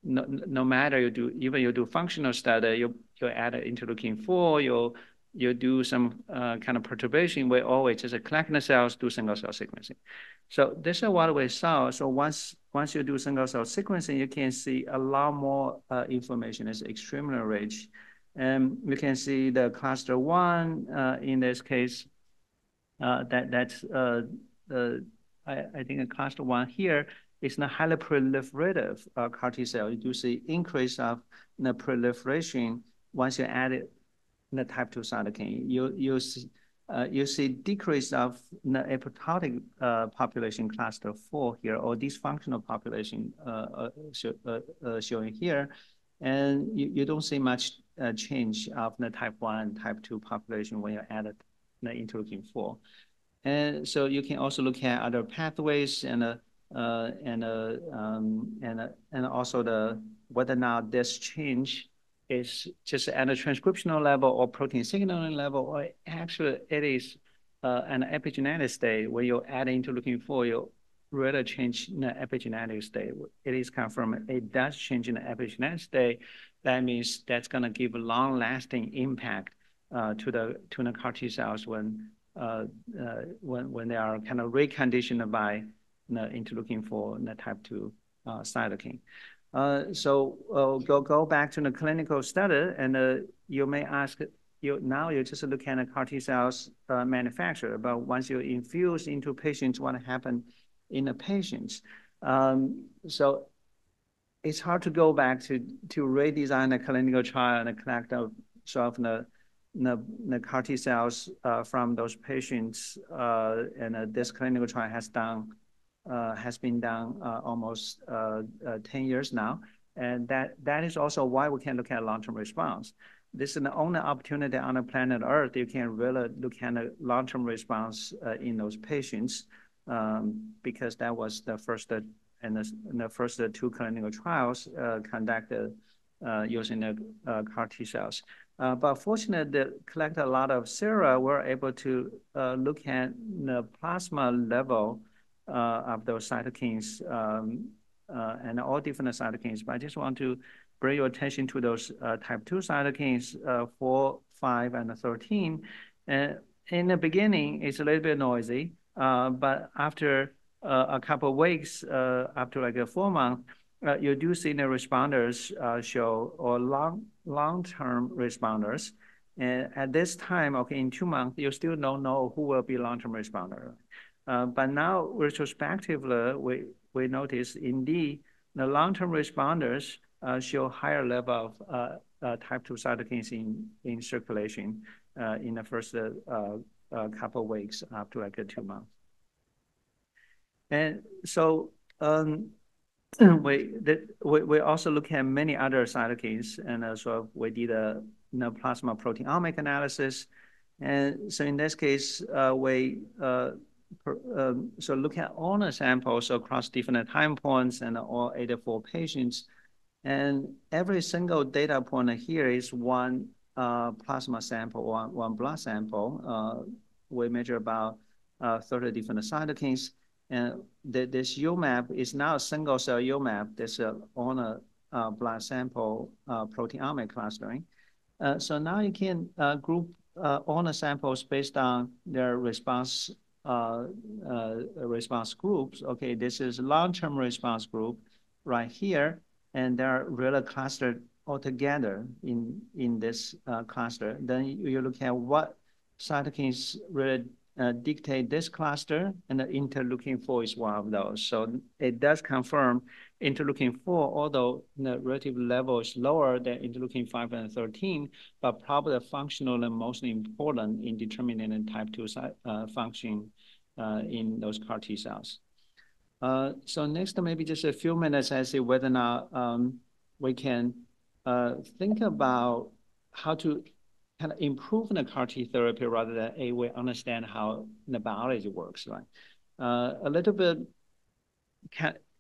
no matter you do functional study, you add interleukin-4, you do some kind of perturbation. We always just collect the cells, do single cell sequencing. So this is what we saw. So once you do single cell sequencing, you can see a lot more information. It's extremely rich. And you can see the cluster 1 in this case. I think a cluster 1 here is the highly proliferative CAR T cell. You do see increase of the proliferation once you add it the type 2 cytokine. You see decrease of the apoptotic population cluster 4 here, or dysfunctional population showing here. And you don't see much change of the type 1 and type 2 population when you add the interleukin-4. And so you can also look at other pathways and also whether or not this change is just at a transcriptional level or protein signaling level, or actually it is an epigenetic state where you add interleukin-4, you really change the epigenetic state. It is confirmed it does change in the epigenetic state. That means that's going to give a long-lasting impact to the CAR T cells when they are kind of reconditioned by the interleukin-4 and the type 2 cytokine. So go back to the clinical study, and you may ask, now you just look at the CAR T cells manufactured, but once you infuse into patients, what happened in the patients? So it's hard to go back to redesign a clinical trial and collect sort of the CAR T cells from those patients, and this clinical trial has been done almost 10 years now, and that is also why we can look at long-term response. This is the only opportunity on the planet Earth you can really look at a long-term response in those patients, because that was the first and the first 2 clinical trials conducted using the CAR T cells. But fortunately, they collect a lot of sera. We're able to look at the plasma level of those cytokines and all different cytokines. But I just want to bring your attention to those type 2 cytokines, 4, 5, and 13. In the beginning, it's a little bit noisy, but after a couple of weeks, after like 4 months, you do see the responders show, or long-term responders. And at this time, okay, in 2 months, you still don't know who will be long-term responder. But now, retrospectively, we notice indeed the long-term responders show higher level of type 2 cytokines in circulation in the first couple of weeks after like 2 months. And so we also look at many other cytokines, and so we did a plasma proteomic analysis. And so in this case, we so look at all the samples across different time points and all 84 patients. And every single data point here is one plasma sample, one blood sample. We measure about 30 different cytokines. And this UMAP is now a single cell UMAP. This on a blood sample proteomic clustering. So now you can group all the samples based on their response groups. Okay, this is long-term response group right here, and they're really clustered all together in this cluster. Then you look at what cytokines really dictate this cluster, and the interleukin-4 is one of those. So it does confirm interleukin-4, although the relative level is lower than interleukin-5 and 13, but probably functional and most important in determining the type 2 function in those CAR T cells. So next, maybe just a few minutes, I see whether or not we can think about how to kind of improve the CAR T therapy rather than we understand how the biology works, right? A little bit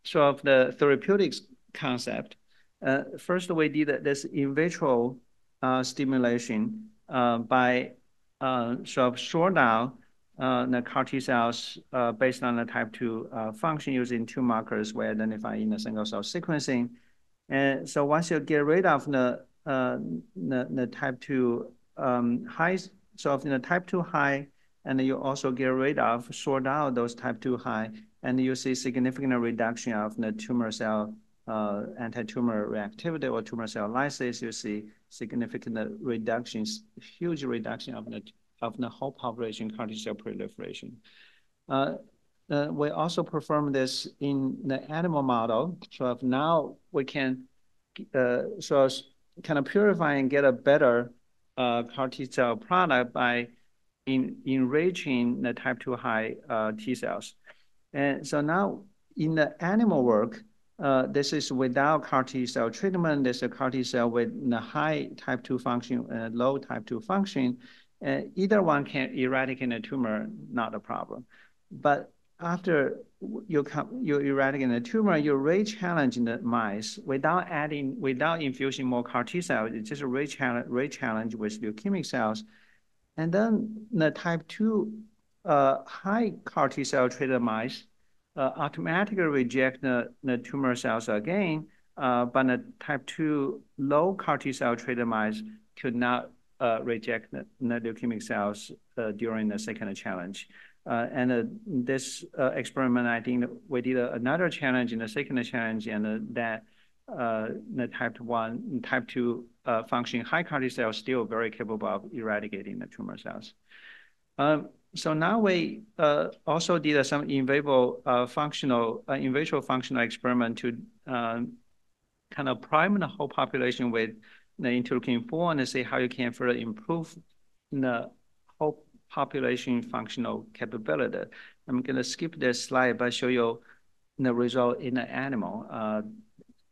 sort of the therapeutics concept. First, we did this in vitro stimulation by sort of sort out the CAR T cells based on the type 2 function using two markers we identify in the single cell sequencing. And so once you get rid of the type 2 high, so in the type 2 high, and you also get rid of, sort out those type 2 high, and you see significant reduction of the tumor cell anti-tumor reactivity or tumor cell lysis. You see significant reductions, huge reduction of the whole population CAR T cell proliferation. We also perform this in the animal model. So now we can kind of purify and get a better CAR T cell product by enriching the type 2 high T cells. And so now in the animal work, this is without CAR T cell treatment. There's a CAR T cell with the high type 2 function and low type 2 function. Either one can eradicate the tumor, not a problem. But after you eradicate the tumor, you re-challenge the mice without infusing more CAR T cells. It's just a re-challenge with leukemic cells. And then the type 2 high CAR T cell treated mice automatically reject the tumor cells again, but the type 2 low CAR T cell treated mice could not reject the leukemic cells during the second challenge. And this experiment, I think we did another challenge in the second challenge, and that the type 2 functioning high CAR T cells still very capable of eradicating the tumor cells. So now we also did some in vitro functional experiment to kind of prime the whole population with the interleukin-4 and see how you can further improve the whole population functional capability. I'm going to skip this slide but show you the result in the animal.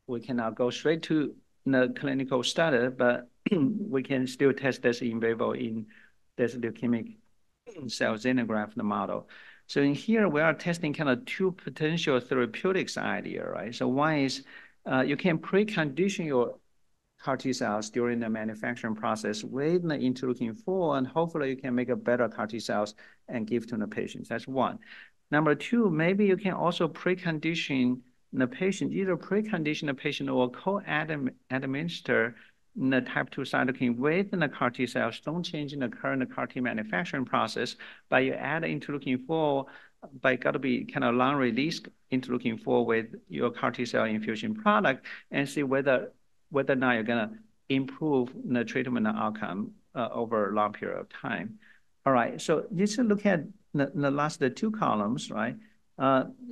We cannot go straight to the clinical study, but we can still test this in vivo in this leukemic cell xenograft model. So in here, we are testing kind of two potential therapeutics idea, right? So one is you can precondition your CAR T cells during the manufacturing process with the interleukin-4, and hopefully you can make a better CAR T cells and give to the patients. That's one. Number two, maybe you can also precondition the patient, either precondition the patient or co-administer the type 2 cytokine with the CAR T cells, don't change in the current CAR T manufacturing process, but you add interleukin-4, but got to be kind of long release interleukin-4 with your CAR T cell infusion product and see whether or not you're going to improve the treatment outcome over a long period of time. All right, so let's look at the last two columns, right?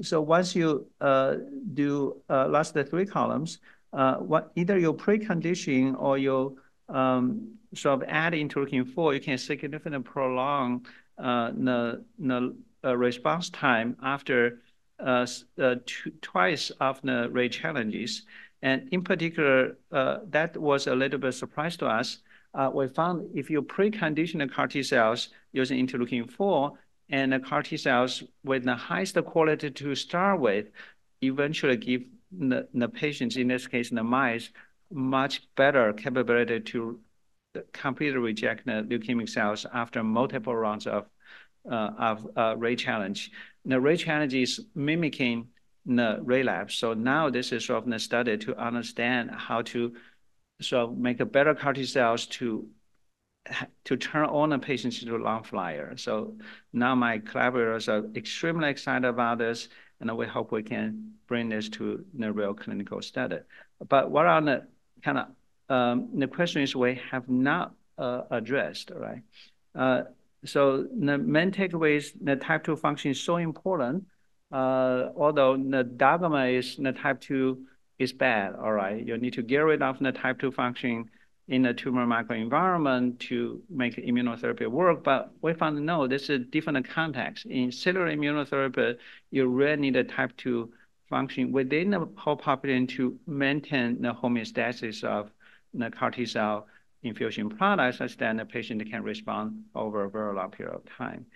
So once you do last three columns, either you precondition or you sort of add interleukin-4, you can significantly prolong the response time after twice of the re-challenges. And in particular, that was a little bit surprise to us. We found if you precondition the CAR T cells using interleukin-4 and the CAR T cells with the highest quality to start with, eventually give the patients, in this case, the mice, much better capability to completely reject the leukemic cells after multiple rounds of re-challenge. The re-challenge is mimicking the relapse. So now this is sort of the study to understand how to sort of make a better CAR T cells to turn on the patients into long flyer. So now my collaborators are extremely excited about this, and we hope we can bring this to the real clinical study. But what are the kind of the questions we have not addressed, right? So the main takeaways, the type 2 function is so important, although the dogma is the type 2 is bad, all right? You need to get rid of the type 2 function in the tumor microenvironment to make immunotherapy work, but we found no, this is a different context. In cellular immunotherapy, you really need a type 2 function within the whole population to maintain the homeostasis of the CAR T cell infusion product such that the patient can respond over a very long period of time.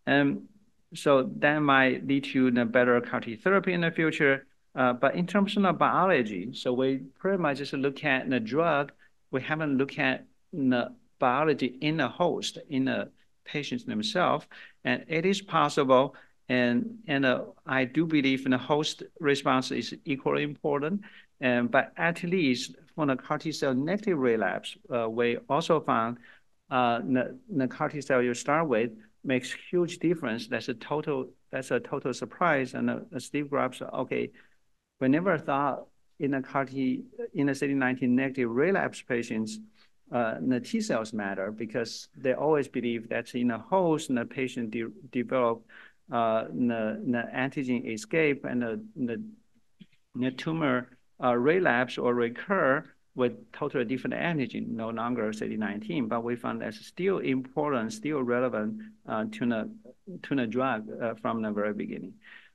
And so that might lead to the better CAR T therapy in the future. But in terms of biology, so we pretty much just look at the drug. We haven't looked at the biology in the host, in the patients themselves. And it is possible. And I do believe the host response is equally important. But at least for the CAR T cell negative relapse, we also found the CAR T cell you start with makes huge difference. That's a total surprise. And Steve Grubbs, okay, we never thought in the CAR T, in the CD19 negative relapse patients, the T cells matter because they always believe that's in the host and the patient develop the antigen escape and the tumor relapse or recur with totally different antigen, no longer CD19. But we found that's still important, still relevant to the drug from the very beginning.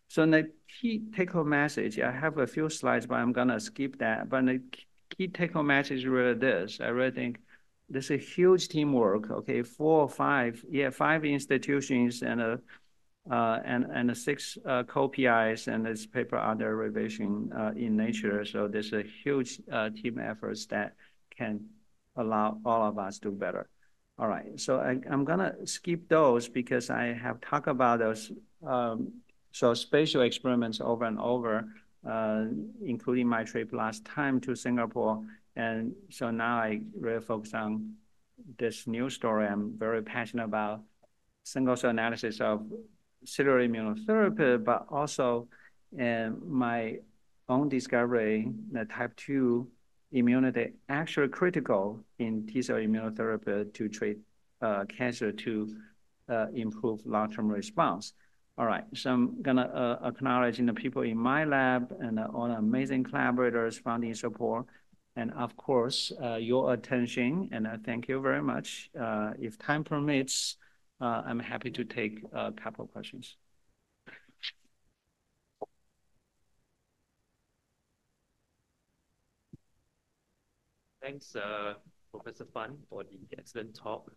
So the key take-home message, I have a few slides, but I'm gonna skip that. But the key take-home message is really this. I really think this is huge teamwork. Okay, 5 institutions and 6 co-PIs, and this paper under revision in Nature. So there's a huge team efforts that can allow all of us to do better. All right, so I'm gonna skip those because I have talked about those so spatial experiments over and over, including my trip last time to Singapore. And so now I really focus on this new story I'm very passionate about, single cell analysis of cellular immunotherapy, but also my own discovery that type 2 immunity actually critical in T-cell immunotherapy to treat cancer to improve long-term response. All right, so I'm gonna acknowledge the people in my lab and all the amazing collaborators, funding support, and of course, your attention, and thank you very much. If time permits, I'm happy to take a couple of questions. Thanks, Professor Fan, for the excellent talk.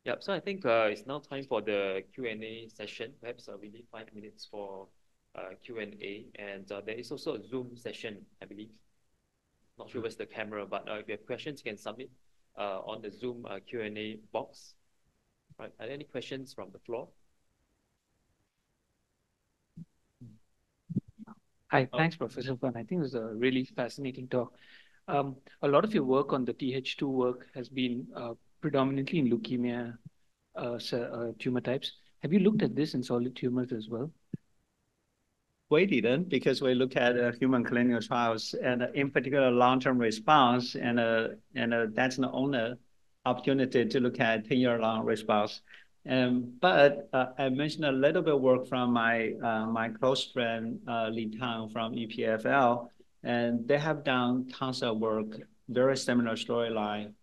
Yep, so I think it's now time for the Q&A session. Perhaps we need 5 minutes for Q&A. And there is also a Zoom session, I believe. Not sure where's the camera, but if you have questions, you can submit on the Zoom Q&A box. Right. Are there any questions from the floor? Hi, thanks, Professor Fan. I think it was a really fascinating talk. A lot of your work on the Th2 work has been predominantly in leukemia tumor types. Have you looked at this in solid tumors as well? We didn't, because we look at human clinical trials and in particular long-term response, and that's the only opportunity to look at 10-year-long response. But I mentioned a little bit of work from my close friend Li Tang from EPFL, and they have done tons of work, very similar storyline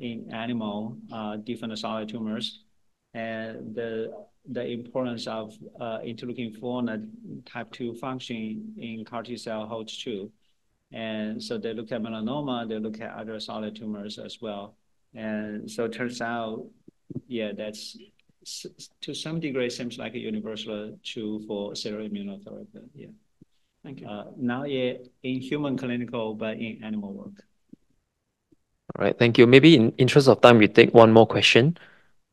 in animal, different solid tumors, and the importance of interleukin-4 and type 2 function in CAR T cell holds true. And so they look at melanoma, they look at other solid tumors as well. And so it turns out, yeah, that's to some degree seems like a universal true for cellular immunotherapy. Yeah. Thank you. Not yet in human clinical, but in animal work. All right, thank you. Maybe in interest of time, we take one more question.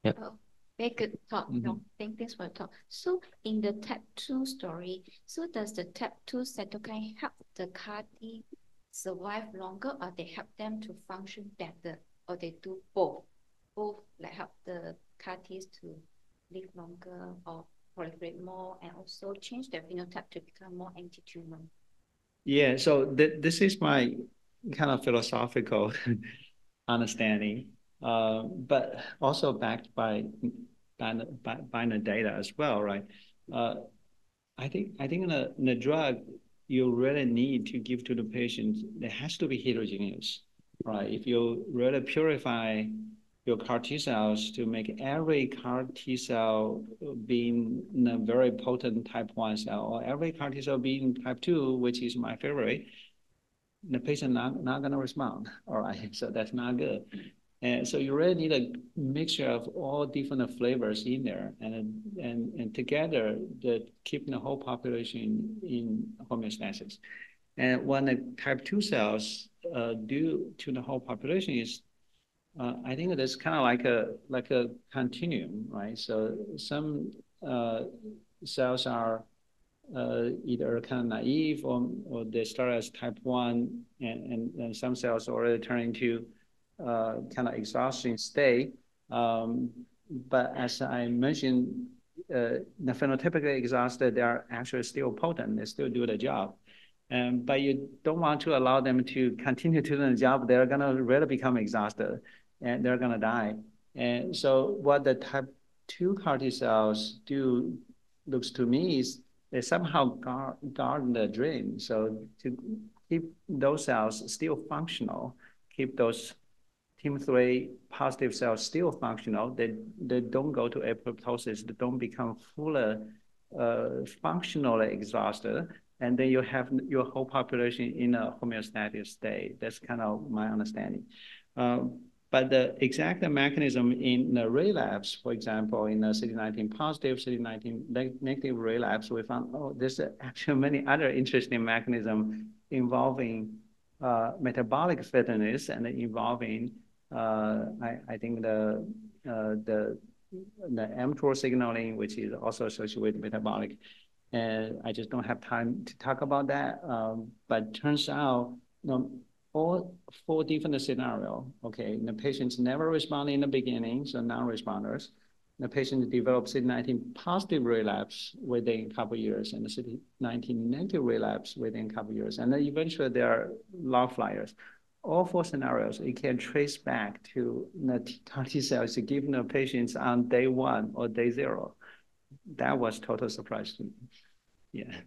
Yeah. Oh, very good talk. No, thanks for the talk. So in the TAP2 story, so does the TAP2 cytokine help the CAR T survive longer, or they help them to function better, or they do both? Both like help the CAR Ts to live longer or proliferate more, and also change their phenotype to become more anti-tumor. Yeah, so this is my kind of philosophical understanding, but also backed by the data as well, right? I think in the drug you really need to give to the patient, it has to be heterogeneous, right? If you really purify your CAR T cells to make every CAR T cell being a very potent type 1 cell, or every CAR T cell being type 2, which is my favorite, the patient not gonna respond. All right, so that's not good. And so you really need a mixture of all different flavors in there, and together that keeping the whole population in homeostasis. And when the type 2 cells do to the whole population is, I think it's kind of like a continuum, right? So some cells are either kind of naive or they start as type 1, and some cells already turn into kind of exhaustion state. But as I mentioned, the phenotypically exhausted, they are actually still potent. They still do the job. But you don't want to allow them to continue to do the job. They're going to really become exhausted and they're going to die. And so what the type 2 CAR T cells do, looks to me, is they somehow guard the drain. So to keep those cells still functional, keep those TIM3 positive cells still functional, they don't go to apoptosis, they don't become fully functionally exhausted, and then you have your whole population in a homeostatic state. That's kind of my understanding. But the exact mechanism in the relapse, for example, in the CD19 positive, CD19 negative relapse, we found, oh, there's actually many other interesting mechanisms involving metabolic fitness and involving, I think the mTOR signaling, which is also associated with metabolic. And I just don't have time to talk about that. But turns out, all 4 different scenarios, okay, the patients never respond in the beginning, so non-responders. The patient develops CD19 positive relapse within a couple of years, and the CD19 negative relapse within a couple of years. And then eventually there are log flyers. All 4 scenarios, you can trace back to the CAR T cells given the patients on day 1 or day 0. That was total surprise to me. Yeah.